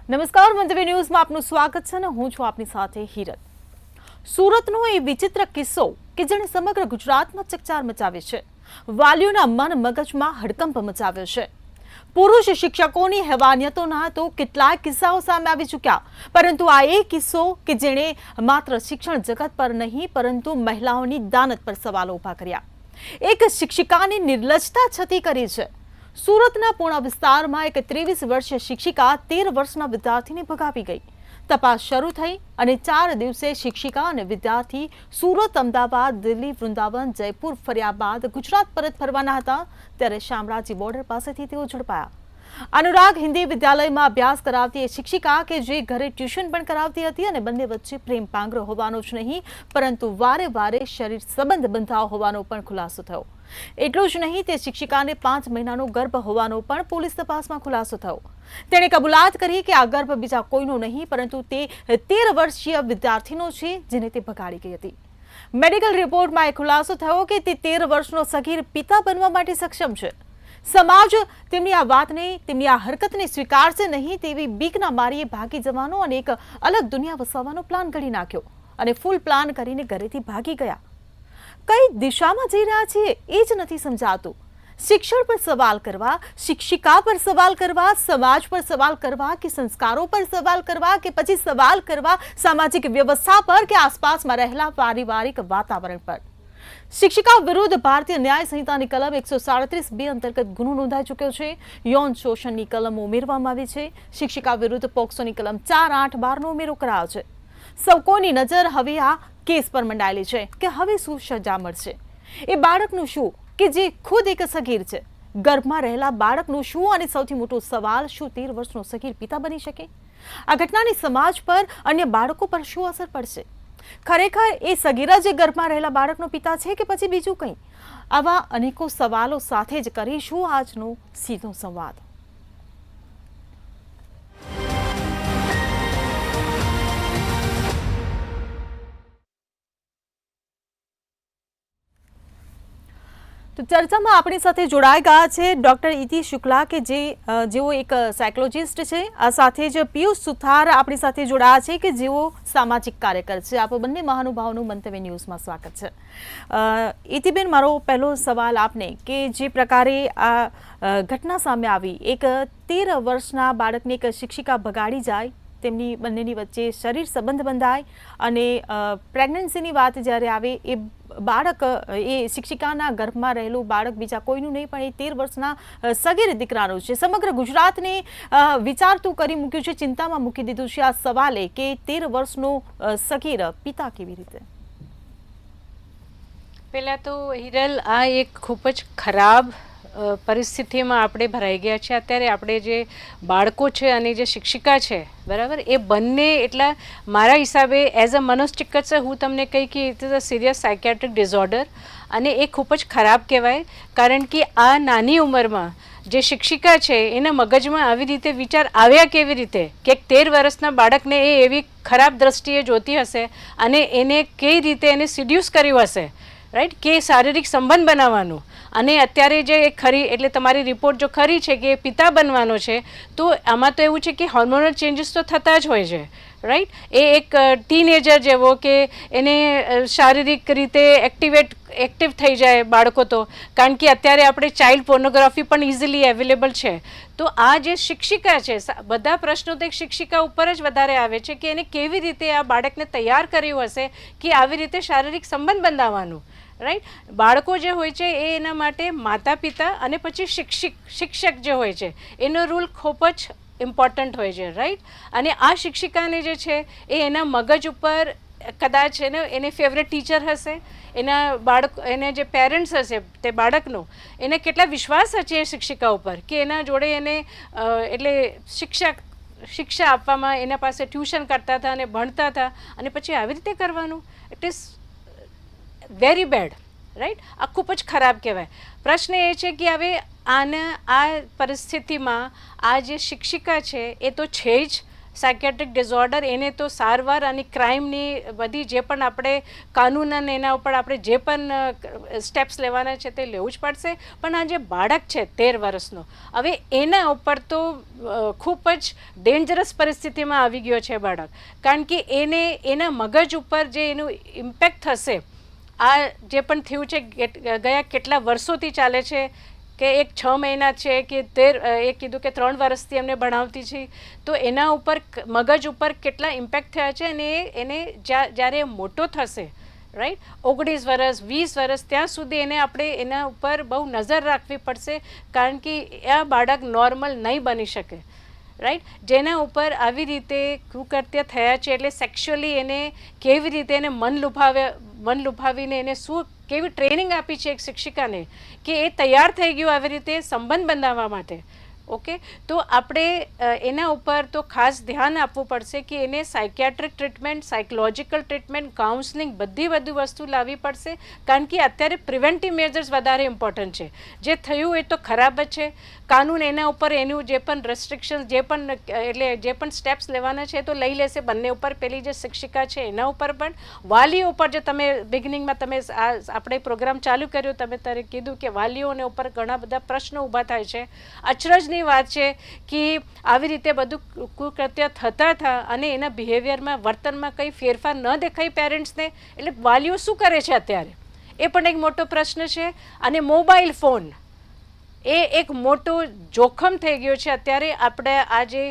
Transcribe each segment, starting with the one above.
નમસ્કાર, મંતવ્ય ન્યૂઝમાં આપનું સ્વાગત છે અને હું છું આપની સાથે હિરલ. સુરતનો એ વિચિત્ર કિસ્સો કે જેણે સમગ્ર ગુજરાતમાં ચકચાર મચાવી છે, વાલીઓના મન મગજમાં હડકંપ મચાવ્યો છે. પુરુષ શિક્ષકોની હેવાનિયતોના તો કેટલાય કિસ્સાઓ સામે આવી ચૂક્યા, પરંતુ આ એ કિસ્સો કે જેણે માત્ર શિક્ષણ જગત પર નહીં પરંતુ મહિલાઓની દાનત પર સવાલો ઊભા કર્યા. એક શિક્ષિકાની નિર્લજ્જતા છતી કરી છે. સુરતના પૂર્ણા વિસ્તારમાં એક 23 વર્ષીય શિક્ષિકા 13 વર્ષના વિદ્યાર્થીને ભગાવી ગઈ. તપાસ શરૂ થઈ અને 4 દિવસે શિક્ષિકા અને વિદ્યાર્થી સુરત, અમદાવાદ, દિલ્હી, વૃંદાવન, જયપુર ફર્યા બાદ ગુજરાત પરત ફરવાના હતા ત્યારે શામળાજી બોર્ડર પાસેથી તેઓ ઝડપાયા. અનુરાગ હિન્દી વિદ્યાલયમાં અભ્યાસ કરાવતી એ શિક્ષિકા કે જે ઘરે ટ્યુશન પણ કરાવતી હતી અને બંને વચ્ચે પ્રેમ પાંગરો હોવાનો જ નહીં પરંતુ વારે વારે શરીર સંબંધ બંધાવ હોવાનો પણ ખુલાસો થયો. એટલું જ નહીં, તે શિક્ષિકાને 5 મહિનાનો ગર્ભ હોવાનો પણ પોલીસ તપાસમાં ખુલાસો થયો. તેણે કબૂલાત કરી કે આ ગર્ભ બીજા કોઈનો નહીં પરંતુ તે 13 વર્ષીય વિદ્યાર્થીનો છે જેને તે ભગાડી ગઈ હતી. મેડિકલ રિપોર્ટમાં એ ખુલાસો થયો કે તે 13 વર્ષનો સગીર પિતા બનવા માટે સક્ષમ છે. સમાજ તેમની આ વાતને, તેમની આ હરકતને સ્વીકારશે નહીં તેવી બીકના મારીએ ભાગી જવાનો અને એક અલગ દુનિયા વસાવવાનો પ્લાન ઘડી નાખ્યો અને ફૂલ પ્લાન કરીને ઘરેથી ભાગી ગયા. કઈ દિશામાં જઈ રહ્યા છીએ એ જ નથી સમજાતું. શિક્ષણ પર સવાલ કરવા, શિક્ષિકા પર સવાલ કરવા, સમાજ પર સવાલ કરવા કે સંસ્કારો પર સવાલ કરવા કે પછી સવાલ કરવા સામાજિક વ્યવસ્થા પર કે આસપાસમાં રહેલા પારિવારિક વાતાવરણ પર. શિક્ષિકા વિરુદ્ધ ભારતીય ન્યાય સંહિતાની કલમ 137(2) અંતર્ગત ગુનો નોંધાઈ ચૂક્યો છે. યૌન શોષણની કલમ ઉમેરવામાં આવી છે. શિક્ષિકા વિરુદ્ધ પોક્સોની કલમ 4, 8, 12નો ઉમેરો કરાયો છે. સૌ કોઈની નજર હવે આ કેસ પર મંડાયેલી છે કે હવે શું સજા મળશે. એ બાળકનું શું કે જે ખુદ એક સગીર છે, ગર્ભમાં રહેલા બાળકનું શું અને સૌથી મોટો સવાલ, શું 13 વર્ષનો સગીર પિતા બની શકે? આ ઘટનાની સમાજ પર, અન્ય બાળકો પર શું અસર પડશે? ખરેખર એ સગીરા જે ગર્ભમાં રહેલા બાળકનો પિતા છે કે પછી બીજું કંઈ? આવા અનેકો સવાલો સાથે જ કરીશું આજનો સીધો સંવાદ. તો ચર્ચામાં આપણી સાથે જોડાઈ ગયા છે ડોક્ટર ઇતિ શુક્લા કે જેઓ એક સાયકોલોજિસ્ટ છે. આ સાથે જ પિયુષ સુથાર આપણી સાથે જોડાયા છે કે જેઓ સામાજિક કાર્યકર છે. આપ બંને મહાનુભાવોનું મંતવ્ય ન્યૂઝમાં સ્વાગત છે. ઇતિબેન, મારો પહેલો સવાલ આપને કે જે પ્રકારે આ ઘટના સામે આવી, એક 13 વર્ષના બાળકને એક શિક્ષિકા ભગાડી જાય, તેમની બંનેની વચ્ચે શરીર સંબંધ બંધાય અને પ્રેગ્નન્સીની વાત જ્યારે આવે, એ બાળક, એ શિક્ષિકાના ગર્ભમાં રહેલું બાળક બીજા કોઈનું નહીં પણ એ 13 વર્ષના સગીર દીકરાનું છે. સમગ્ર ગુજરાતને વિચારતું કરી મૂક્યું છે, ચિંતામાં મૂકી દીધું છે આ સવાલે કે 13 વર્ષનો સગીર પિતા કેવી રીતે? પહેલાં તો હિરલ, આ એક ખૂબ જ ખરાબ પરિસ્થિતિમાં આપણે ભરાઈ ગયા છે. અત્યારે આપણે જે બાળકો છે અને જે શિક્ષિકા છે, બરાબર, એ બંને, એટલા મારા હિસાબે એઝ અ મનોચિકિત્સક હું તમને કહી કે it is a serious psychiatric disorder અને એ ખૂબ જ ખરાબ કહેવાય. કારણ કે આ નાની ઉંમરમાં જે શિક્ષિકા છે એના મગજમાં આવી રીતે વિચાર આવ્યા કેવી રીતે કે 13 વર્ષના બાળકને એ એવી ખરાબ દ્રષ્ટિએ જોતી હશે અને એને કઈ રીતે એને સિડ્યુસ કર્યું હશે, રાઈટ, કે શારીરિક સંબંધ બનાવવાનું. અને અત્યારે જે ખરી, એટલે તમારી રિપોર્ટ જો ખરી છે કે પિતા બનવાનો છે, તો આમાં તો એવું છે કે હોર્મોનલ ચેન્જીસ તો થતા જ હોય છે, રાઈટ. એ એક ટીનેજર જેવો કે એને શારીરિક રીતે એક્ટિવ થઈ જાય બાળકો તો, કારણ કે અત્યારે આપણે ચાઇલ્ડ પોર્નોગ્રાફી પણ ઇઝીલી અવેલેબલ છે. તો આ જે શિક્ષિકા છે, બધા પ્રશ્નો તો એક શિક્ષિકા ઉપર જ વધારે આવે છે કે એને કેવી રીતે આ બાળકને તૈયાર કર્યું હશે કે આવી રીતે શારીરિક સંબંધ બંધાવવાનું, રાઈટ. બાળકો જે હોય છે એ એના માટે માતા પિતા અને પછી શિક્ષક જે હોય છે એનો રોલ ખૂબ જ ઇમ્પોર્ટન્ટ હોય છે, રાઈટ. અને આ શિક્ષિકાને જે છે એ એના મગજ ઉપર કદાચ એને ફેવરેટ ટીચર હશે, એને જે પેરેન્ટ્સ હશે તે બાળકનો, એને કેટલા વિશ્વાસ હશે એ શિક્ષિકા ઉપર કે એના જોડે એને એટલે શિક્ષા આપવામાં એના પાસે ટ્યુશન કરતા હતા અને ભણતા હતા અને પછી આવી રીતે કરવાનું, it is very bad, right. આ ખૂબ જ ખરાબ કહેવાય. પ્રશ્ન એ છે કે હવે આ પરિસ્થિતિમાં આ જે શિક્ષિકા છે એ તો છે જ, સાયકેટ્રિક ડિઝોર્ડર એને તો સારવાર અને ક્રાઇમની બધી જે પણ આપણે કાનૂન અને એના ઉપર આપણે જે પણ સ્ટેપ્સ લેવાના છે તે લેવું જ પડશે. પણ આ જે બાળક છે 13 વર્ષનો, હવે એના ઉપર તો ખૂબ જ ડેન્જરસ પરિસ્થિતિમાં આવી ગયો છે બાળક, કારણ કે એને એના મગજ ઉપર જે એનું ઇમ્પેક્ટ થશે, આ જે પણ થયું છે ગયા કેટલા વર્ષોથી ચાલે છે, કે એક 6 મહિના છે કે 13, એ કીધું કે 3 વર્ષથી એમને ભણાવતી છે, તો એના ઉપર મગજ ઉપર કેટલા ઇમ્પેક્ટ થયા છે. અને એને જ્યારે મોટો થશે, રાઈટ, 19 વર્ષ 20 વર્ષ, ત્યાં સુધી એને આપણે એના ઉપર બહુ નજર રાખવી પડશે, કારણ કે આ બાળક નોર્મલ નહીં બની શકે, રાઈટ. જેના ઉપર આવી રીતે કુકૃત્ય થયા છે, એટલે સેક્સ્યુઅલી એને કેવી રીતે એને મન લુભાવીને એને શું કેવી ટ્રેનિંગ આપી છે એક શિક્ષિકાને, કે એ તૈયાર થઈ ગયું આવી રીતે સંબંધ બંધાવવા માટે. ઓકે, તો આપણે એના ઉપર તો ખાસ ધ્યાન આપવું પડશે કે એને સાયકિયાટ્રિક ટ્રીટમેન્ટ, સાયકોલોજીકલ ટ્રીટમેન્ટ, કાઉન્સલિંગ બધી વસ્તુ લાવવી પડશે, કારણ કે અત્યારે પ્રિવેન્ટિવ મેજર્સ વધારે ઇમ્પોર્ટન્ટ છે. જે થયું એ તો ખરાબ જ છે. કાનૂન એના ઉપર એનું જે પણ રેસ્ટ્રિક્શન્સ, જે પણ સ્ટેપ્સ લેવાના છે તો લઈ લેશે બંને ઉપર. પેલી જે શિક્ષિકા છે એના ઉપર પણ, વાલીઓ ઉપર, જે તમે બિગિનિંગમાં તમે આપણે પ્રોગ્રામ ચાલુ કર્યો, તમે તારે કીધું કે વાલીઓને ઉપર ઘણા બધા પ્રશ્નો ઊભા થાય છે. અચરજની વાત છે કે આવી રીતે બધું કુકૃત્ય થતા હતા અને એના બિહેવિયરમાં, વર્તનમાં કંઈ ફેરફાર ન દેખાય પેરેન્ટ્સને, એટલે વાલીઓ શું કરે છે અત્યારે, એ પણ એક મોટો પ્રશ્ન છે. અને મોબાઈલ ફોન એ એક મોટો જોખમ થઈ ગયો છે અત્યારે આપણે આ જે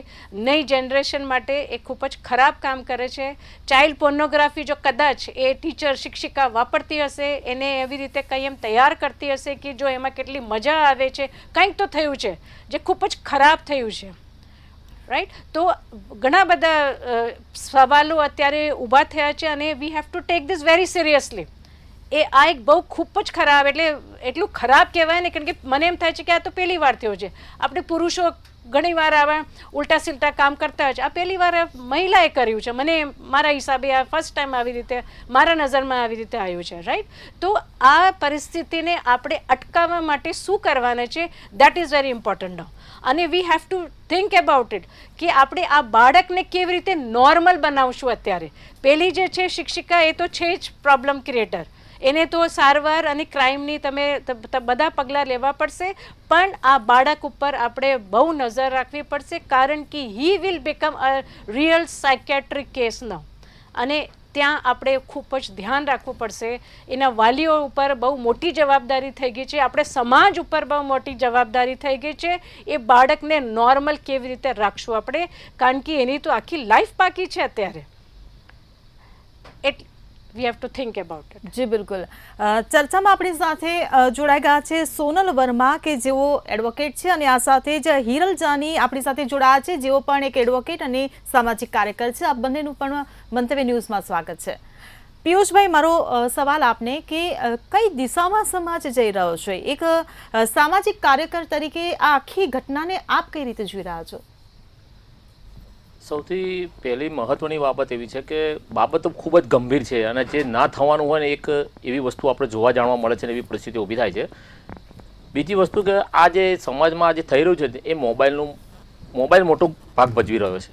નઈ જનરેશન માટે. એ ખૂબ જ ખરાબ કામ કરે છે. ચાઇલ્ડ પોર્નોગ્રાફી જો કદાચ એ ટીચર, શિક્ષિકા વાપરતી હશે, એને એવી રીતે કંઈ એમ તૈયાર કરતી હશે કે જો એમાં કેટલી મજા આવે છે, કંઈક તો થયું છે જે ખૂબ જ ખરાબ થયું છે, રાઈટ. તો ઘણા બધા સવાલો અત્યારે ઊભા થયા છે અને વી have to take this very seriously. આ એક બહુ ખૂબ જ ખરાબ, એટલું ખરાબ કહેવાય ને, કારણ કે મને એમ થાય છે કે આ તો પહેલી વાર થયો છે. આપણે પુરુષો ઘણી વાર આવા ઉલટા સિલટા કામ કરતા હોય છે, આ પહેલી વાર મહિલાએ કર્યું છે. મને મારા હિસાબે આ ફર્સ્ટ ટાઈમ આવી રીતે મારા નજરમાં આવી રીતે આવ્યું છે, રાઈટ. તો આ પરિસ્થિતિને આપણે અટકાવવા માટે શું કરવાના છે, દેટ ઇઝ વેરી ઇમ્પોર્ટન્ટ નાઉ. અને વી have to think about it કે આપણે આ બાળકને કેવી રીતે નોર્મલ બનાવશું. અત્યારે પેલી જે છે શિક્ષિકા, એ તો છે જ પ્રોબ્લેમ ક્રિએટર, એને તો સારવાર અને ક્રાઇમની તમે બધા પગલાં લેવા પડશે, પણ આ બાળક ઉપર આપણે બહુ નજર રાખવી પડશે, કારણ કે he will become a real psychiatric case now. અને ત્યાં આપણે ખૂબ જ ધ્યાન રાખવું પડશે. એના વાલીઓ ઉપર બહુ મોટી જવાબદારી થઈ ગઈ છે, આપણે સમાજ ઉપર બહુ મોટી જવાબદારી થઈ ગઈ છે. એ બાળકને નોર્મલ કેવી રીતે રાખશું આપણે, કારણ કે એની તો આખી લાઈફ બાકી છે અત્યારે. We have to think about it. જી બિલકુલ. ચર્ચામાં આપણી સાથે જોડાઈ ગયા છે સોનલ વર્મા, કે જેઓ એડવોકેટ છે, અને આ સાથે જ હિરલ જાની આપણી સાથે જોડાયા છે, જેઓ પણ એક એડવોકેટ અને સામાજિક કાર્યકર છે. આ બંનેનું પણ મંતવ્ય ન્યૂઝમાં સ્વાગત છે. પિયુષભાઈ, મારો સવાલ આપને કે કઈ દિશામાં સમાજ જઈ રહ્યો છે? એક સામાજિક કાર્યકર તરીકે આ આખી ઘટનાને આપ કઈ રીતે જોઈ રહ્યા છો? સૌથી પહેલી મહત્વની બાબત એવી છે કે બાબત ખૂબ જ ગંભીર છે, અને જે ના થવાનું હોય ને એક એવી વસ્તુ આપણે જોવા જાણવા મળે છે ને એવી પરિસ્થિતિ ઊભી થાય છે. બીજી વસ્તુ કે આ જે સમાજમાં આજે થઈ રહ્યું છે એ મોબાઈલ મોટો ભાગ ભજવી રહ્યો છે.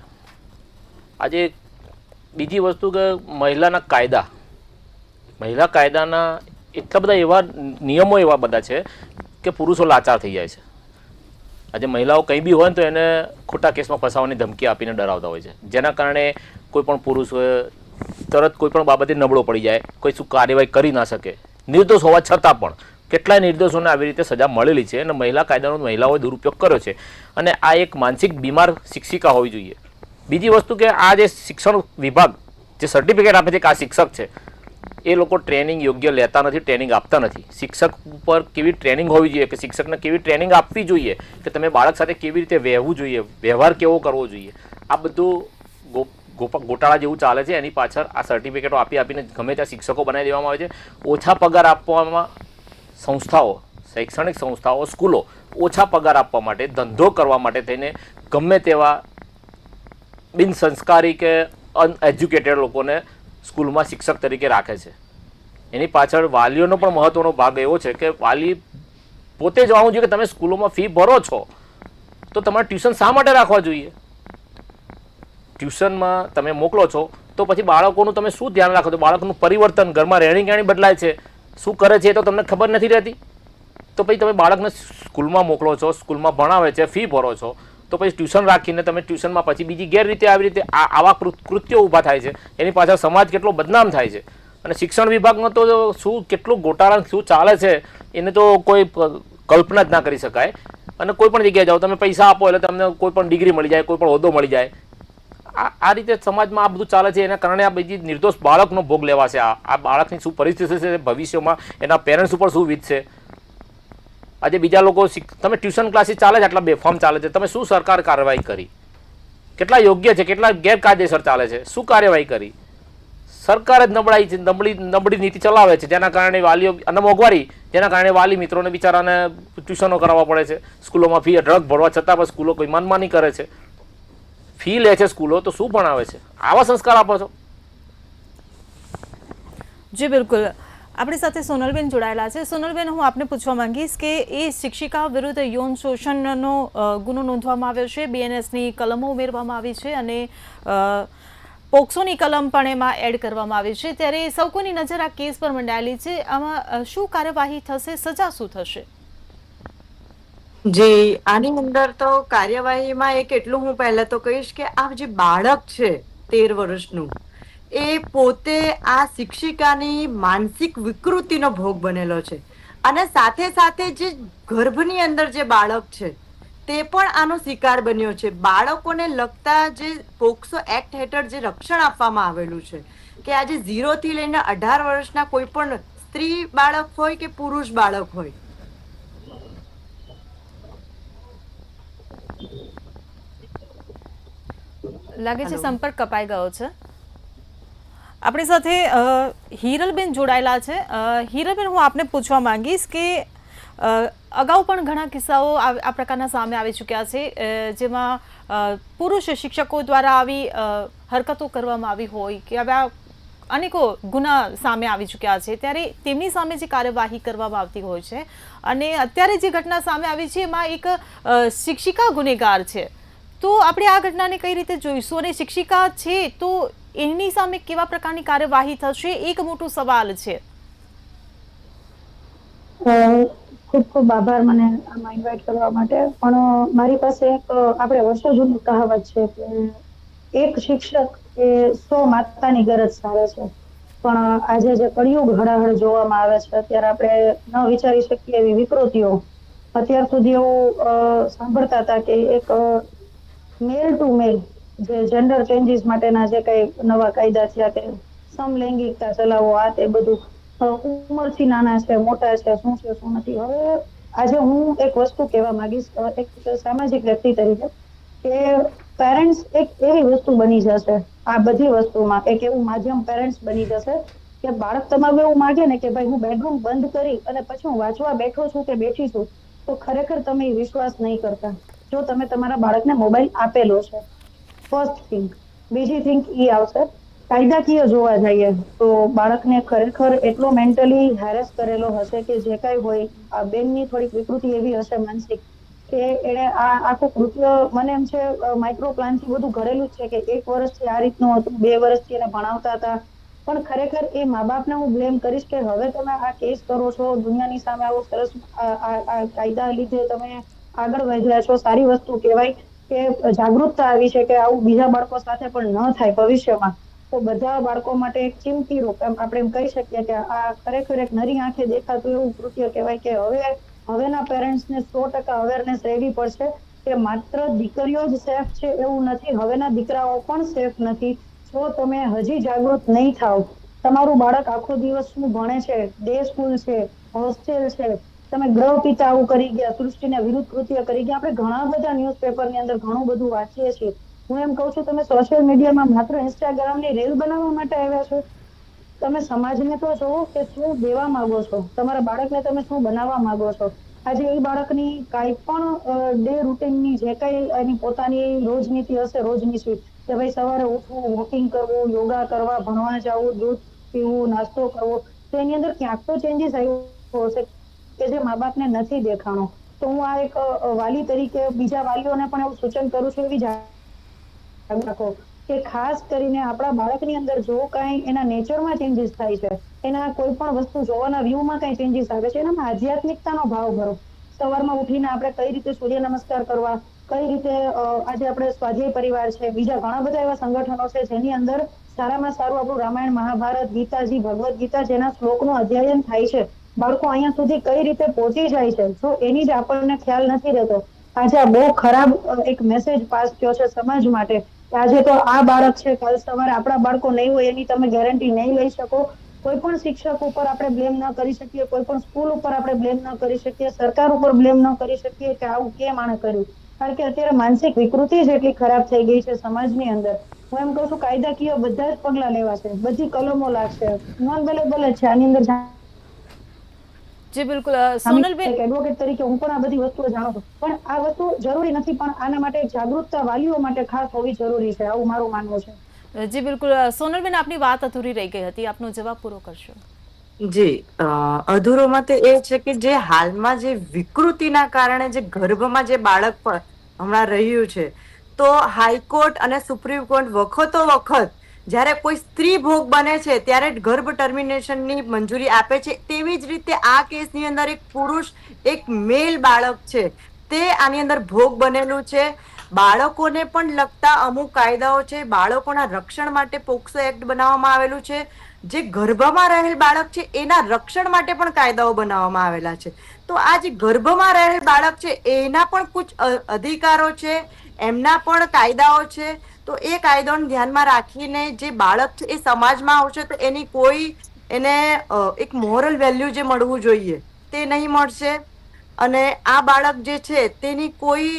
આજે બીજી વસ્તુ કે મહિલા કાયદાના એટલા બધા એવા નિયમો એવા બધા છે કે પુરુષો લાચાર થઈ જાય છે. આજે મહિલાઓ કંઈ બી હોય ને તો એને ખોટા કેસમાં ફસાવવાની ધમકી આપીને ડરાવતા હોય છે, જેના કારણે કોઈ પણ પુરુષ તરત કોઈ પણ બાબતે નબળો પડી જાય, કોઈ શું કાર્યવાહી કરી ના શકે, નિર્દોષ હોવા છતાં પણ. કેટલાય નિર્દોષોને આવી રીતે સજા મળેલી છે, અને મહિલા કાયદાનો મહિલાઓએ દુરુપયોગ કર્યો છે, અને આ એક માનસિક બીમાર શિક્ષિકા હોવી જોઈએ. બીજી વસ્તુ કે આ જે શિક્ષણ વિભાગ જે સર્ટિફિકેટ આપે છે કે આ શિક્ષક છે, એ લોકો ટ્રેનિંગ યોગ્ય લેતા નથી, ટ્રેનિંગ આપતા નથી. શિક્ષક ઉપર કેવી ટ્રેનિંગ હોવી જોઈએ, કે શિક્ષકને કેવી ટ્રેનિંગ આપવી જોઈએ, કે તમે બાળક સાથે કેવી રીતે વહેવું જોઈએ, વ્યવહાર કેવો કરવો જોઈએ. આ બધું ગોટાળા જેવું ચાલે છે. એની પાછળ આ સર્ટિફિકેટો આપીને ગમે ત્યાં શિક્ષકો બનાવી દેવામાં આવે છે. ઓછા પગાર આપવામાં સંસ્થાઓ, શૈક્ષણિક સંસ્થાઓ, સ્કૂલો ઓછા પગાર આપવા માટે, ધંધો કરવા માટે થઈને ગમે તેવા બિનસંસ્કારી કે અનએજ્યુકેટેડ લોકોને સ્કૂલમાં શિક્ષક તરીકે રાખે છે. એની પાછળ વાલીઓનો પણ મહત્વનો ભાગ એવો છે કે વાલી પોતે જોવાનું જોઈએ કે તમે સ્કૂલોમાં ફી ભરો છો તો તમારે ટ્યુશન શા માટે રાખવા જોઈએ. ટ્યુશનમાં તમે મોકલો છો તો પછી બાળકોનું તમે શું ધ્યાન રાખો છો? બાળકનું પરિવર્તન, ઘરમાં રહેણી કહેણી બદલાય છે, શું કરે છે એ તો તમને ખબર નથી રહેતી. તો પછી તમે બાળકને સ્કૂલમાં મોકલો છો, સ્કૂલમાં ભણાવે છે, ફી ભરો છો, તો પછી ટ્યુશન રાખીને તમે ટ્યુશનમાં પછી બીજી ગેરરીતે આવી રીતે આવા કૃત્યો ઊભા થાય છે. એની પાછળ સમાજ કેટલો બદનામ થાય છે. અને શિક્ષણ વિભાગમાં તો શું કેટલું ગોટાળા શું ચાલે છે એને તો કોઈ કલ્પના જ ના કરી શકાય. અને કોઈ પણ જગ્યાએ જાઓ, તમે પૈસા આપો એટલે તમને કોઈ પણ ડિગ્રી મળી જાય, કોઈ પણ હોદ્દો મળી જાય. આ રીતે સમાજમાં આ બધું ચાલે છે. એના કારણે આ બીજી નિર્દોષ બાળકનો ભોગ લેવાશે. આ બાળકની શું પરિસ્થિતિ છે ભવિષ્યમાં, એના પેરેન્ટ્સ ઉપર શું વીતશે. આજે બીજા લોકો તમે ટ્યુશન ક્લાસીસ ચાલે છે, આટલા બેફામ ચાલે છે, તમે શું સરકાર કાર્યવાહી કરી? કેટલા યોગ્ય છે, કેટલા ગેરકાયદેસર ચાલે છે, શું કાર્યવાહી કરી? સરકાર જ નબળાઈ છે, નબળી નીતિ ચલાવે છે, જેના કારણે વાલીઓ અને મોંઘવારી, જેના કારણે વાલી મિત્રોને બિચારાને ટ્યુશનો કરાવવા પડે છે. સ્કૂલોમાં ફી અઢળક ભરવા છતાં પણ સ્કૂલો કોઈ મનમાની કરે છે, ફી લે છે સ્કૂલો, તો શું ભણાવે છે? આવા સંસ્કાર આપો છો? જી બિલકુલ. આપણી સાથે સોનલબેન જોડાયેલા છે. સોનલબેન, હું આપને પૂછવા માંગીશ કે એ શિક્ષિકા વિરુદ્ધ યૌન શોષણનો ગુનો નોંધવામાં આવ્યો છે, BNSની કલમો ઉમેરવામાં આવી છે અને પોક્સોની કલમ પણ એમાં એડ કરવામાં આવી છે. ત્યારે સૌ કોઈની નજર આ કેસ પર મંડાયેલી છે. આમાં શું કાર્યવાહી થશે, સજા શું થશે? જી, આની અંદર તો કાર્યવાહીમાં એક એટલું હું પહેલા તો કહીશ કે આ જે બાળક છે 13 વર્ષનું, એ પોતે આ શિક્ષિકાની માનસિક વિકૃતિનો ભોગ બનેલો છે. અને સાથે સાથે જે ગર્ભની અંદર જે બાળક છે તે પણ આનો શિકાર બન્યો છે. બાળકોને લગતા જે પોક્સો એક્ટ હેઠળ જે રક્ષણ આપવામાં આવેલું છે કે આજે 0 થી લઈને 18 વર્ષના કોઈ પણ સ્ત્રી બાળક હોય કે પુરુષ બાળક હોય, લાગે છે સંપર્ક કપાઈ ગયો છે. આપણી સાથે હિરલબેન જોડાયેલા છે. હિરલબેન, હું આપને પૂછવા માંગીશ કે અગાઉ પણ ઘણા કિસ્સાઓ આ પ્રકારના સામે આવી ચૂક્યા છે, જેમાં પુરુષ શિક્ષકો દ્વારા આવી હરકતો કરવામાં આવી હોય કે આવા અનેકો ગુના સામે આવી ચૂક્યા છે. ત્યારે તેમની સામે જે કાર્યવાહી કરવામાં આવતી હોય છે અને અત્યારે જે ઘટના સામે આવી છે એમાં એક શિક્ષિકા ગુનેગાર છે, તો આપણે આ ઘટનાને કઈ રીતે જોઈશું? અને શિક્ષિકા છે તો એની સામે કેવા પ્રકારની કાર્યવાહી થશે, એક મોટો સવાલ છે. ખૂબ ખૂબ આભાર મને આમાં ઇન્વાઇટ કરવા માટે. પણ મારી પાસે એક આપણે વર્ષો જૂની કહાવત છે કે એક શિક્ષક એ 100 માતાની ગરજ સારે છે. પણ આજે જે કળિયુગ હળાહળ જોવામાં આવે છે, અત્યારે આપણે ન વિચારી શકીએ એવી વિકૃતિઓ. અત્યાર સુધી એવું સાંભળતા હતા કે એક મેલ ટુ મેલ જે જેન્ડર ચેન્જીસ માટેના જે કઈ નવા કાયદા થયા કે સમલૈંગિકતા ચલાવો, આ તે બધું ઉંમરથી નાના છે, મોટા છે, શું છે શું નથી. હવે આજે હું એક વસ્તુ કહેવા માંગીશ એક સામાજિક વ્યક્તિ તરીકે કે પેરેન્ટ્સ એક એવી વસ્તુ બની જશે આ બધી વસ્તુમાં, એક એવું માધ્યમ પેરેન્ટ્સ બની જશે કે બાળક તમારું એવું માગે ને કે ભાઈ હું બેડરૂમ બંધ કરી અને પછી હું વાંચવા બેઠો છું કે બેઠી છું, તો ખરેખર તમે વિશ્વાસ નહીં કરતા જો તમે તમારા બાળકને મોબાઈલ આપેલો છે. First thing. બીજી થિંગ એ આવશે કાયદાકીય જોવા જઈએ તો બાળકને ખરેખર એટલો મેન્ટલી હેરેસ કરેલો હશે કે જે કાંઈ હોય, આ બેનની થોડીક વિકૃતિ એવી હશે માનસિક કે એને આ આખું કૃત્ય, મને એમ છે માઇક્રો પ્લાનથી બધું ઘડેલું જ છે કે 1 વર્ષથી આ રીતનું હતું, 2 વર્ષથી એને ભણાવતા હતા. પણ ખરેખર એ મા બાપને હું બ્લેમ કરીશ કે હવે તમે આ કેસ કરો છો, દુનિયાની સામે આવો સરસ આ કાયદા લીધે તમે આગળ વધ્યા છો, સારી વસ્તુ કહેવાય કે જાગૃતતા આવી છે કે આવું બીજા બાળકો સાથે પણ ન થાય ભવિષ્યમાં. તો બધા બાળકો માટે એક ચીમકી રૂપ આપણે એમ કહી શકીએ કે આ ખરેખર એક નરી આંખે દેખાતું એવું કૃત્ય કહેવાય કે હવેના પેરેન્ટ્સને 100% અવેરનેસ રહેવી પડશે કે માત્ર દીકરીઓ જ સેફ છે એવું નથી, હવેના દીકરાઓ પણ સેફ નથી. જો તમે હજી જાગૃત નહીં થાવ, તમારું બાળક આખો દિવસ શું ભણે છે, ડે સ્કૂલ છે, હોસ્ટેલ છે, તમે ગ્રહ પિતા આવું કરી ગયા, સૃષ્ટિને વિરુદ્ધ કૃત્ય કરી ગયા. આપણે ઘણા બધા ન્યૂઝપેપરની અંદર ઘણું બધું વાંચીએ છીએ. હું એમ કહું છું તમે સોશિયલ મીડિયામાં માત્ર ઇન્સ્ટાગ્રામની રીલ બનાવવા માટે આવ્યા છો? તમે સમાજને તો જોવો કે શું દેવા માંગો છો, તમારા બાળકને તમે શું બનાવવા માંગો છો. આજે એ બાળકની કાંઈ પણ ડે રૂટીનની જે કાંઈ એની પોતાની રોજનીતિ હશે, રોજનીતિ કે ભાઈ સવારે ઉઠવું, વોકિંગ કરવું, યોગા કરવા, ભણવા જવું, દૂધ પીવું, નાસ્તો કરવો, તો એની અંદર ક્યાંક તો ચેન્જીસ આવ્યો હશે કે જે મા બાપને નથી દેખાણો. તો હું આ એક વાલી તરીકે બીજા વાલીઓને પણ એવું સૂચન કરું છું, એવી રાખો કે ખાસ કરીને આપણા બાળકની અંદર જો કાંઈ એના નેચરમાં ચેન્જીસ થાય છે, એના કોઈ પણ વસ્તુ જોવાના વ્યૂમાં કાંઈ ચેન્જીસ આવે છે, એનામાં આધ્યાત્મિકતાનો ભાવ ભરો. સવારમાં ઉઠીને આપણે કઈ રીતે સૂર્ય નમસ્કાર કરવા, કઈ રીતે આજે આપણે સ્વાધ્યાય પરિવાર છે, બીજા ઘણા બધા એવા સંગઠનો છે જેની અંદર સારામાં સારું આપણું રામાયણ, મહાભારત, ગીતાજી, ભગવદ્ ગીતા જેના શ્લોકનું અધ્યયન થાય છે. બાળકો અહીંયા સુધી કઈ રીતે પહોંચી જાય છે, જો એની જ આપણને ખ્યાલ નથી રહેતો. આજે આ બહુ ખરાબ એક મેસેજ પાસ થયો છે સમાજ માટે કે આજે તો આ બાળક છે, કાલ સવારે આપણા બાળકો નહીં હોય એની તમે ગેરંટી નહીં લઈ શકો. કોઈ પણ શિક્ષક ઉપર આપણે બ્લેમ ન કરી શકીએ, કોઈ પણ સ્કૂલ ઉપર આપણે બ્લેમ ન કરી શકીએ, સરકાર ઉપર બ્લેમ ન કરી શકીએ કે આવું કેમ આણે કર્યું. કારણ કે અત્યારે માનસિક વિકૃતિ જ એટલી ખરાબ થઈ ગઈ છે સમાજની અંદર. હું એમ કહું છું કાયદાકીય બધા જ પગલા લેવાશે, બધી કલમો લાગશે, નોન અવેલેબલ જ છે આની અંદર. જી બિલકુલ સોનલબેન, એડવોકેટ તરીકે હું પણ આ બધી વસ્તુઓ જાણું છું, પણ આ વસ્તુ જરૂરી નથી, પણ આના માટે જાગૃતતા વાલીઓ માટે ખાસ હોવી જરૂરી છે, આવું મારું માનવું છે. જી બિલકુલ સોનલબેન, આપની વાત અધૂરી રહી ગઈ હતી, આપનો જવાબ પૂરો કરશો. જી અધૂરોમાં તો એ છે કે જે હાલમાં જે વિકૃતિના કારણે જે ગર્ભમાં જે બાળક પણ હમણાં રહ્યું છે, તો હાઈકોર્ટ અને સુપ્રીમ કોર્ટ વખતો વખત જ્યારે કોઈ સ્ત્રી ભોગ બને છે ત્યારે ગર્ભ ટર્મિનેશનની મંજૂરી આપે છે. તેવી જ રીતે આ કેસની અંદર એક પુરુષ, એક મેલ બાળક છે, તે આની અંદર ભોગ બનેલું છે. બાળકોને પણ લગતા અમુક કાયદાઓ છે, બાળકોના રક્ષણ માટે પોક્સો એક્ટ બનાવવામાં આવેલું છે. જે ગર્ભમાં રહેલ બાળક છે એના રક્ષણ માટે પણ કાયદાઓ બનાવવામાં આવેલા છે. તો આ જે ગર્ભમાં રહેલ બાળક છે એના પણ કુછ અધિકારો છે, એમના પણ કાયદાઓ છે. તો એ કાયદાઓને ધ્યાનમાં રાખીને જે બાળક છે એ સમાજમાં આવશે તો એની કોઈ એને એક મોરલ વેલ્યુ જે મળવું જોઈએ તે નહીં મળશે. અને આ બાળક જે છે તેની કોઈ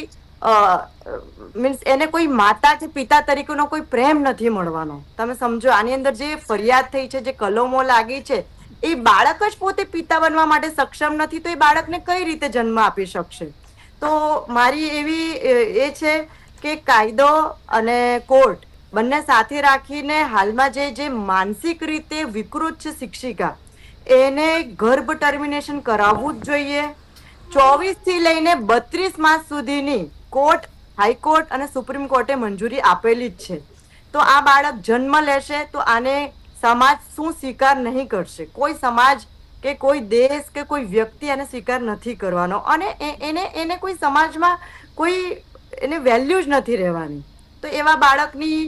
મીન્સ એને કોઈ માતા કે પિતા તરીકેનો કોઈ પ્રેમ નથી મળવાનો. તમે સમજો, આની અંદર જે ફરિયાદ થઈ છે, જે કલમો લાગી છે, એ બાળક જ પોતે પિતા બનવા માટે સક્ષમ નથી, તો એ બાળકને કઈ રીતે જન્મ આપી શકશે? તો મારી એવી એ છે કે કાયદો અને કોર્ટ બંને સાથે રાખીને હાલમાં જે માનસિક રીતે વિકૃત છે શિક્ષિકા, એને ગર્ભ ટર્મિનેશન કરાવવું જ જોઈએ. 24 થી લઈને 32 માસ સુધીની કોર્ટ, હાઈકોર્ટ અને સુપ્રીમ કોર્ટે મંજૂરી આપેલી જ છે. તો આ બાળક જન્મ લેશે તો આને સમાજ શું સ્વીકાર નહીં કરશે? કોઈ સમાજ કે કોઈ દેશ કે કોઈ વ્યક્તિ એને સ્વીકાર નથી કરવાનો, અને એને કોઈ સમાજમાં કોઈ એને વેલ્યુ જ નથી રહેવાની. તો એવા બાળકની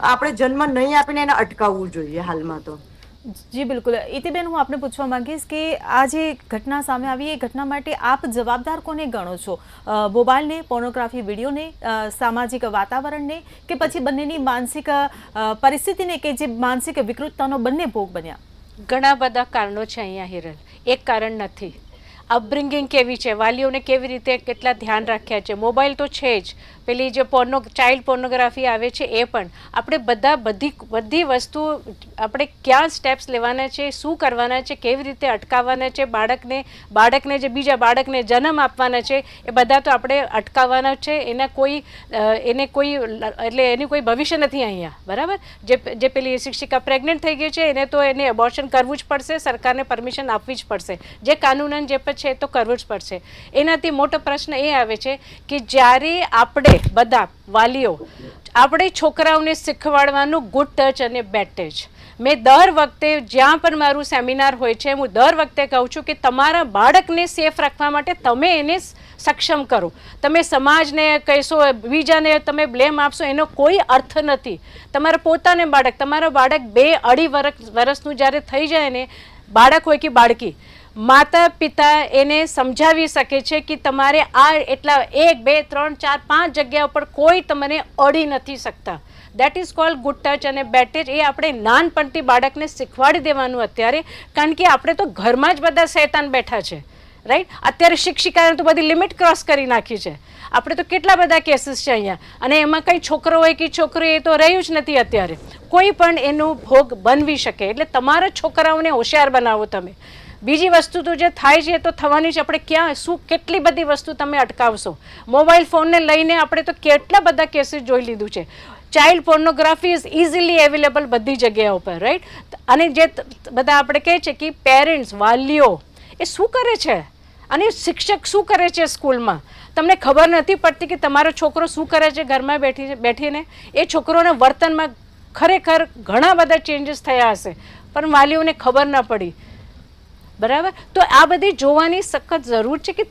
આપણે જન્મ નહીં આપીને એને અટકાવવું જોઈએ હાલમાં તો. જી બિલકુલ. ઇતિબેન, હું આપને પૂછવા માંગીશ કે આ જે ઘટના સામે આવી એ ઘટના માટે આપ જવાબદાર કોને ગણો છો? મોબાઈલને, પોર્નોગ્રાફી વિડીયોને, સામાજિક વાતાવરણને, કે પછી બંનેની માનસિક પરિસ્થિતિને કે જે માનસિક વિકૃતતાનો બંને ભોગ બન્યા? ઘણા બધા કારણો છે અહીંયા હિરલ, એક કારણ નથી. અપબ્રિંગિંગ કેવી છે, વાલીઓને કેવી રીતે કેટલા ધ્યાન રાખ્યા છે. મોબાઈલ તો છે જ, પેલી જે ચાઇલ્ડ પોર્નોગ્રાફી આવે છે એ પણ. આપણે બધી વસ્તુ આપણે ક્યાં સ્ટેપ્સ લેવાના છે, શું કરવાના છે, કેવી રીતે અટકાવવાના છે, બાળકને જે બીજા બાળકને જન્મ આપવાના છે એ બધા તો આપણે અટકાવવાના છે. એને કોઈ એટલે એની કોઈ ભવિષ્ય નથી અહીંયા, બરાબર? જે પેલી શિક્ષિકા પ્રેગ્નન્ટ થઈ ગઈ છે એને તો એને એબોર્શન કરવું જ પડશે, સરકારને પરમિશન આપવી જ પડશે. જે કાનૂનન જે છે એ તો કરવું જ પડશે. એનાથી મોટો પ્રશ્ન એ આવે છે કે જ્યારે આપણે બધા વાલીઓ આપણે છોકરાઓને શીખવાડવાનું ગુડ ટચ અને બેડ ટચ. મેં દર વખતે જ્યાં પણ મારું સેમિનાર હોય છે હું દર વખતે કહું છું કે તમારા બાળકને સેફ રાખવા માટે તમે એને સક્ષમ કરો. તમે સમાજને કહેશો, બીજાને તમે બ્લેમ આપશો, એનો કોઈ અર્થ નથી. તમારા પોતાને તમારો બાળક 2-2.5 વર્ષનું જ્યારે થઈ જાય ને, બાળક હોય કે બાળકી, માતા પિતા એને સમજાવી શકે છે કે તમારે આ એટલા 1, 2, 3, 4, 5 જગ્યા ઉપર કોઈ તમને અડી નથી શકતા. That is called good touch અને બેડ ટચ. એ આપણે નાનપણથી બાળકને શીખવાડી દેવાનું અત્યારે, કારણ કે આપણે તો ઘરમાં જ બધા શૈતાન બેઠા છે, રાઈટ? અત્યારે શિક્ષિકાને તો બધી લિમિટ ક્રોસ કરી નાખી છે. આપણે તો કેટલા બધા કેસીસ છે અહીંયા, અને એમાં કંઈ છોકરો હોય કે છોકરી એ તો રહ્યું જ નથી અત્યારે. કોઈ પણ એનો ભોગ બનવી શકે. એટલે તમારા છોકરાઓને હોશિયાર બનાવો તમે. બીજી વસ્તુ તો જે થાય છે તો થવાની છે. આપણે ક્યાં શું કેટલી બધી વસ્તુ તમે અટકાવશો? મોબાઈલ ફોનને લઈને આપણે તો કેટલા બધા કેસીસ જોઈ લીધું છે. Child pornography is easily available બધી જગ્યાઓ પર, રાઈટ? અને જે બધા આપણે કહે છે કે પેરેન્ટ્સ, વાલીઓ એ શું કરે છે અને શિક્ષક શું કરે છે સ્કૂલમાં? તમને ખબર નથી પડતી કે તમારો છોકરો શું કરે છે ઘરમાં બેઠીને. એ છોકરોના વર્તનમાં ખરેખર ઘણા બધા ચેન્જીસ થયા હશે પણ વાલીઓને ખબર ન પડી. બરાબર, તો આ બધી જોવાની સખત જરૂર છે કે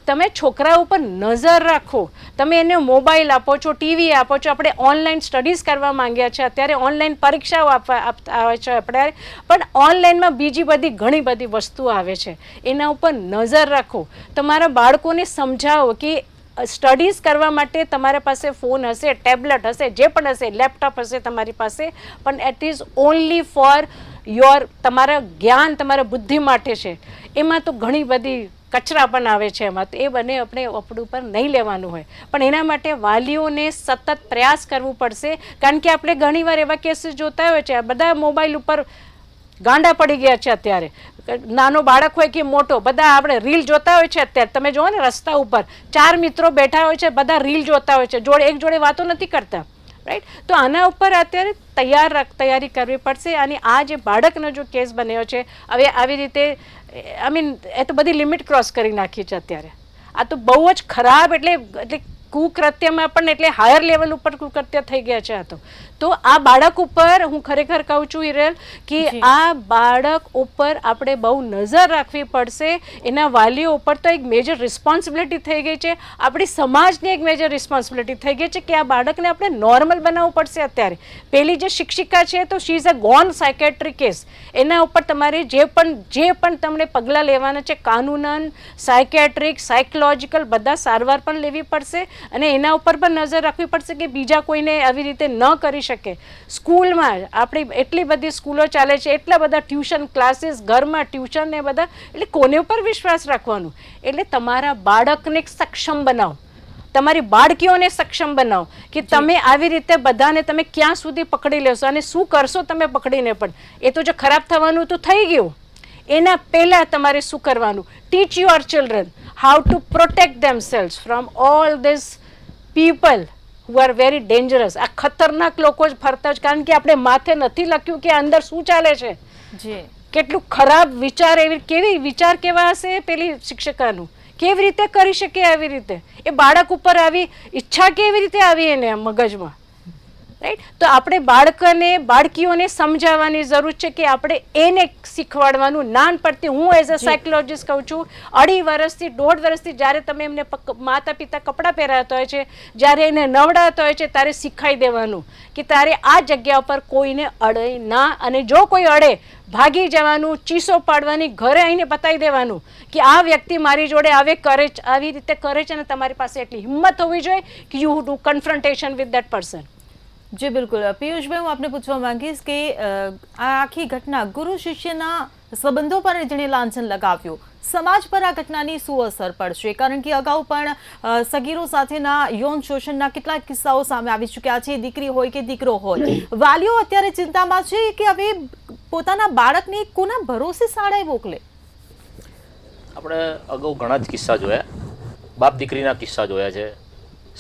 તમે છોકરા ઉપર નજર રાખો. તમે એને મોબાઈલ આપો છો, ટીવી આપો છો. આપણે ઓનલાઈન સ્ટડીઝ કરવા માંગ્યા છે, અત્યારે ઓનલાઈન પરીક્ષાઓ આવે છે આપણે, પણ ઓનલાઈનમાં બીજી બધી ઘણી બધી વસ્તુઓ આવે છે. એના ઉપર નજર રાખો. તમારા બાળકોને સમજાવો કે સ્ટડીઝ કરવા માટે તમારા પાસે ફોન હશે, ટેબ્લેટ હશે, જે પણ હશે, લેપટોપ હશે તમારી પાસે, પણ ઇટ ઇઝ ઓનલી ફોર તમારા જ્ઞાન, તમારા બુદ્ધિ માટે છે. એમાં તો ઘણી બધી કચરા પણ આવે છે એમાં, તો એ બંને આપણે આપણા ઉપર નહીં લેવાનું હોય. પણ એના માટે વાલીઓને સતત પ્રયાસ કરવું પડશે, કારણ કે આપણે ઘણીવાર એવા કેસીસ જોતા હોય છે, બધા મોબાઈલ ઉપર ગાંડા પડી ગયા છે અત્યારે. નાનો બાળક હોય કે મોટો, બધા આપણે રીલ જોતા હોય છે અત્યારે. તમે જુઓ ને રસ્તા ઉપર 4 મિત્રો બેઠા હોય છે, બધા રીલ જોતા હોય છે, એક જોડે વાતો નથી કરતા, રાઈટ? તો આના ઉપર અત્યારે તૈયારી કરવી પડશે. અને આ જે બાળકનો જો કેસ બન્યો છે, હવે આવી રીતે એ તો બધી લિમિટ ક્રોસ કરી નાખી છે અત્યારે. આ તો બહુ જ ખરાબ, એટલે કુકૃત્યમાં પણ એટલે હાયર લેવલ ઉપર કુકૃત્ય થઈ ગયા છે આ તો આ બાળક ઉપર હું ખરેખર કહું છું હિરલ કે આ બાળક ઉપર આપણે બહુ નજર રાખવી પડશે. એના વાલીઓ ઉપર તો એક મેજર રિસ્પોન્સિબિલિટી થઈ ગઈ છે, આપણી સમાજની એક મેજર રિસ્પોન્સિબિલિટી થઈ ગઈ છે કે આ બાળકને આપણે નોર્મલ બનાવવું પડશે. અત્યારે પેલી જે શિક્ષિકા છે તો she is a gone psychiatry case. એના ઉપર તમારે જે પણ તમને પગલાં લેવાના છે, કાનૂનન, સાયકેટ્રિક, સાયકોલોજીકલ, બધા સારવાર પણ લેવી પડશે. અને એના ઉપર પણ નજર રાખવી પડશે કે બીજા કોઈને આવી રીતે ન કરી શકે. સ્કૂલમાં આપણી એટલી બધી સ્કૂલો ચાલે છે, એટલા બધા ટ્યુશન ક્લાસીસ, ઘરમાં ટ્યુશન ને બધા, એટલે કોને ઉપર વિશ્વાસ રાખવાનું? એટલે તમારા બાળકને સક્ષમ બનાવો, તમારી બાળકીઓને સક્ષમ બનાવો કે તમે આવી રીતે બધાને તમે ક્યાં સુધી પકડી લેશો અને શું કરશો તમે પકડીને. પણ એ તો જો ખરાબ થવાનું તો થઈ ગયું, એના પહેલાં તમારે શું કરવાનું? Teach your children how to protect themselves from all these people who are very dangerous. આ ખતરનાક લોકો જ ફરતા જ, કારણ કે આપણે માથે નથી લખ્યું કે અંદર શું ચાલે છે. કેટલું ખરાબ વિચાર, કેવી વિચાર કેવા હશે પેલી શિક્ષિકાનું, કેવી રીતે કરી શકે આવી રીતે? એ બાળક ઉપર આવી ઈચ્છા કેવી રીતે આવી એને મગજમાં, રાઈટ? તો આપણે બાળકીઓને સમજાવવાની જરૂર છે કે આપણે એને શીખવાડવાનું નાનપણથી. હું એઝ અ સાયકોલોજીસ્ટ કહું છું, 2.5 વર્ષથી 1.5 વર્ષથી જ્યારે તમે એમને માતા પિતા કપડાં પહેરાવતા હોય છે, જ્યારે એને નવડાવતા હોય છે, ત્યારે શીખાઈ દેવાનું કે તારે આ જગ્યા ઉપર કોઈને અડે ના, અને જો કોઈ અડે ભાગી જવાનું, ચીસો પાડવાની, ઘરે આવીને બતાવી દેવાનું કે આ વ્યક્તિ મારી જોડે આવી રીતે કરે છે, અને તમારી પાસે એટલી હિંમત હોવી જોઈએ કે you do confrontation with that person. જી બિલકુલ. પિયુષભાઈ, હું આપને પૂછવા માંગીશ કે આ આખી ઘટના ગુરુ શિષ્યના સંબંધો પર જેણે લાંછન લગાવ્યું, સમાજ પર આ ઘટનાની શું અસર પડશે? કારણ કે અગાઉ પણ સગીરો સાથેના યૌન શોષણના કેટલાક કિસ્સાઓ સામે આવી ચૂક્યા છે, દીકરી હોય કે દીકરો હોય. વાલીઓ અત્યારે ચિંતામાં છે કે હવે પોતાના બાળકને કોના ભરોસે શાળાએ મોકલે. આપણે અગાઉ ઘણા જ કિસ્સા જોયા, બાપ દીકરીના કિસ્સા જોયા છે,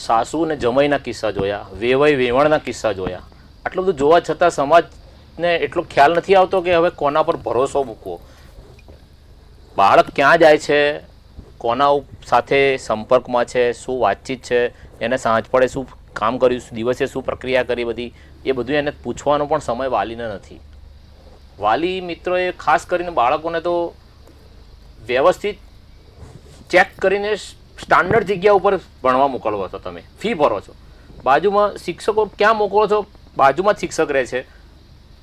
સાસુ અને જમાઈના કિસ્સા જોયા, વેવાઈ વેવાણના કિસ્સા જોયા. આટલું બધું જોવા છતાં સમાજને એટલો ખ્યાલ નથી આવતો કે હવે કોના પર ભરોસો મૂકવો. બાળક ક્યાં જાય છે, કોના સાથે સંપર્કમાં છે, શું વાતચીત છે, એને સાંજ પડે શું કામ કર્યું, દિવસે શું પ્રક્રિયા કરી, બધી એ બધું એને પૂછવાનો પણ સમય વાલીને નથી. વાલી મિત્રોએ ખાસ કરીને બાળકોને તો વ્યવસ્થિત ચેક કરીને સ્ટાન્ડર્ડ જગ્યા ઉપર ભણવા મોકલવો છો. તમે ફી ભરો છો, બાજુમાં શિક્ષકો ક્યાં મોકલો છો, બાજુમાં જ શિક્ષક રહે છે,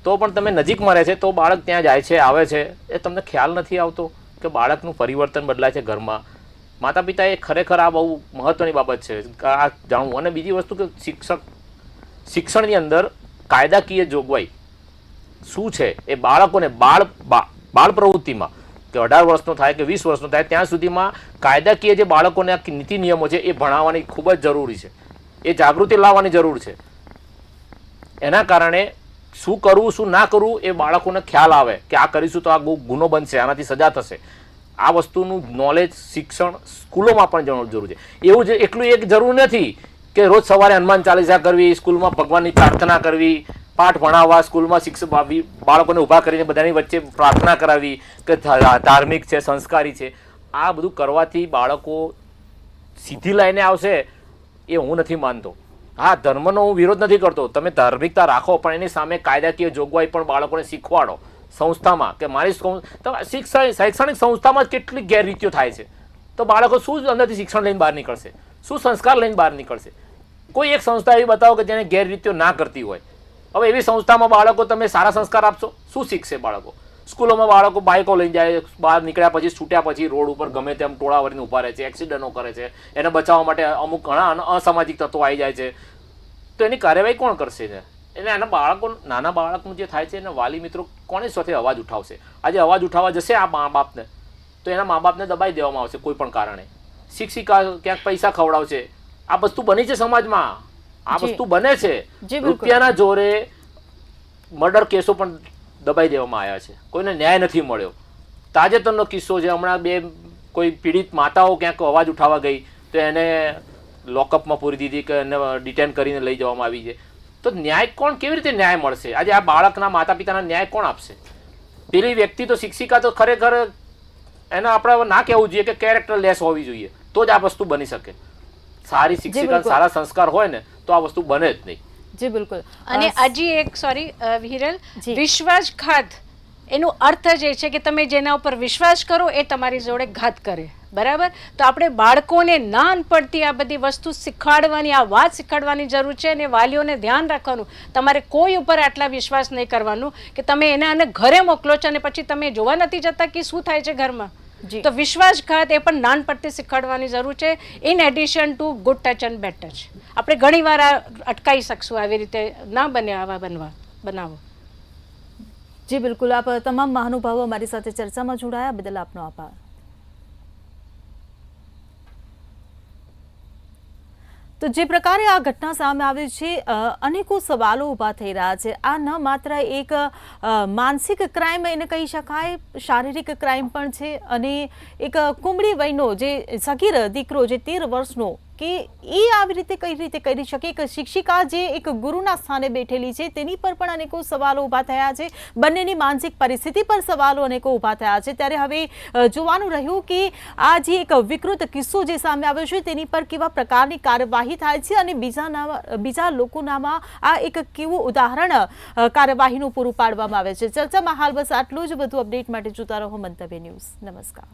તો પણ તમે નજીકમાં રહે છે તો બાળક ત્યાં જાય છે, આવે છે, એ તમને ખ્યાલ નથી આવતો કે બાળકનું પરિવર્તન બદલાય છે ઘરમાં. માતા પિતાએ ખરેખર આ બહુ મહત્ત્વની બાબત છે આ જાણવું. અને બીજી વસ્તુ કે શિક્ષણની અંદર કાયદાકીય જોગવાઈ શું છે એ બાળકોને બાળ પ્રવૃત્તિમાં કે 18 વર્ષનો થાય કે 20 વર્ષનો થાય ત્યાં સુધીમાં કાયદાકીય જે બાળકોને નીતિ નિયમો છે એ ભણાવવાની ખૂબ જ જરૂરી છે. એ જાગૃતિ લાવવાની જરૂર છે. એના કારણે શું કરવું શું ના કરવું એ બાળકોને ખ્યાલ આવે કે આ કરીશું તો આ ગુનો બનશે, આનાથી સજા થશે. આ વસ્તુનું નોલેજ શિક્ષણ સ્કૂલોમાં પણ જરૂર છે. એવું જ એટલું એક જરૂર નથી કે રોજ સવારે હનુમાન ચાલીસા કરવી, સ્કૂલમાં ભગવાનની પ્રાર્થના કરવી, પાઠ ભણાવવા, સ્કૂલમાં શિક્ષક બાળકોને ઊભા કરીને બધાની વચ્ચે પ્રાર્થના કરાવી કે ધાર્મિક છે, સંસ્કારી છે. આ બધું કરવાથી બાળકો સીધી લાઈને આવશે એ હું નથી માનતો. હા, ધર્મનો હું વિરોધ નથી કરતો, તમે ધાર્મિકતા રાખો, પણ એની સામે કાયદાકીય જોગવાઈ પણ બાળકોને શીખવાડો સંસ્થામાં કે મારી શૈક્ષણિક સંસ્થામાં જ કેટલી ગેરરીતિઓ થાય છે, તો બાળકો શું અંદરથી શિક્ષણ લઈને બહાર નીકળશે, શું સંસ્કાર લઈને બહાર નીકળશે? કોઈ એક સંસ્થા એવી બતાવો કે જેને ગેરરીતિઓ ના કરતી હોય. હવે એવી સંસ્થામાં બાળકો તમે સારા સંસ્કાર આપશો, શું શીખશે બાળકો? સ્કૂલોમાં બાળકો બાઇકો લઈને જાય, બહાર નીકળ્યા પછી છૂટ્યા પછી રોડ ઉપર ગમે તેમ ટોળા વળીને ઊભા રહે છે, એક્સિડન્ટો કરે છે, એને બચાવવા માટે અમુક ઘણા અસામાજિક તત્વો આવી જાય છે, તો એની કાર્યવાહી કોણ કરશે ને? એને આના બાળકો, નાના બાળકનું જે થાય છે એને વાલી મિત્રો કોની સાથે અવાજ ઉઠાવશે? આજે અવાજ ઉઠાવવા જશે આ મા બાપને, તો એના મા બાપને દબાઈ દેવામાં આવશે કોઈ પણ કારણે. શિક્ષિકા ક્યાંક પૈસા ખવડાવશે. આ વસ્તુ બની છે સમાજમાં, આ વસ્તુ બને છે. રૂપિયાના જોરે મર્ડર કેસો પણ દબાઈ દેવામાં આવ્યા છે, કોઈને ન્યાય નથી મળ્યો. તાજેતરનો કિસ્સો છે, હમણાં કોઈ પીડિત માતાઓ ક્યાંક અવાજ ઉઠાવવા ગઈ તો એને લોકઅપમાં પૂરી દીધી કે એને ડિટેન કરીને લઈ જવામાં આવી છે. તો ન્યાય કોણ, કેવી રીતે ન્યાય મળશે? આજે આ બાળકના માતા પિતાના ન્યાય કોણ આપશે? પેલી વ્યક્તિ તો શિક્ષિકા તો ખરેખર એને આપણે ના કહેવું જોઈએ કે કેરેક્ટર લેસ હોવી જોઈએ, તો જ આ વસ્તુ બની શકે. સારી શિક્ષિકા, સારા સંસ્કાર હોય ને તો આ વસ્તુ બને જ નહીં. જી બિલકુલ. અને હજી એક સોરી વિરલ, વિશ્વાસઘાત એનો અર્થ જ એ છે કે તમે જેના ઉપર વિશ્વાસ કરો એ તમારી જોડે ઘાત કરે, બરાબર? તો આપણે બાળકોને નાનપણથી આ બધી વસ્તુ શીખવાડવાની, આ વાત શીખવાડવાની જરૂર છે. અને વાલીઓને ધ્યાન રાખવાનું, તમારે કોઈ ઉપર આટલા વિશ્વાસ નહીં કરવાનું કે તમે એને ઘરે મોકલો છો અને પછી તમે જોવા નથી જતા કે શું થાય છે ઘરમાં. તો વિશ્વાસઘાત એ પણ નાનપણથી શીખવાડવાની જરૂર છે, in addition to good touch and bed touch. આપણે ઘણીવાર આ અટકાવી શકશું, આવી રીતે ના બને આવા બનાવો. જી બિલકુલ. આપ તમામ મહાનુભાવો અમારી સાથે ચર્ચામાં જોડાયા બદલ આપનો આભાર. તો જે પ્રકારે આ ઘટના સામે આવી છે, અનેકો સવાલો ઊભા થઈ રહ્યા છે. આ ન માત્ર એક માનસિક ક્રાઇમ એને કહી શકાય, શારીરિક ક્રાઇમ પણ છે. અને એક કુમળી વયનો જે સગીર દીકરો, જે 13 વર્ષનો, કે એ આવી રીતે કઈ રીતે કરી શકે? એક શિક્ષિકા જે એક ગુરુના સ્થાને બેઠેલી છે તેની પર પણ અનેકો સવાલો ઊભા થયા છે. બંનેની માનસિક પરિસ્થિતિ પર સવાલો અનેકો ઊભા થયા છે. ત્યારે હવે જોવાનું રહ્યું કે આ જે એક વિકૃત કિસ્સો જે સામે આવ્યો છે તેની પર કેવા પ્રકારની કાર્યવાહી થાય છે અને બીજા લોકોનામાં આ એક કેવું ઉદાહરણ કાર્યવાહીનું પૂરું પાડવામાં આવે છે. ચર્ચામાં હાલ બસ આટલું જ. વધુ અપડેટ માટે જોતા રહો મંતવ્ય ન્યૂઝ. નમસ્કાર.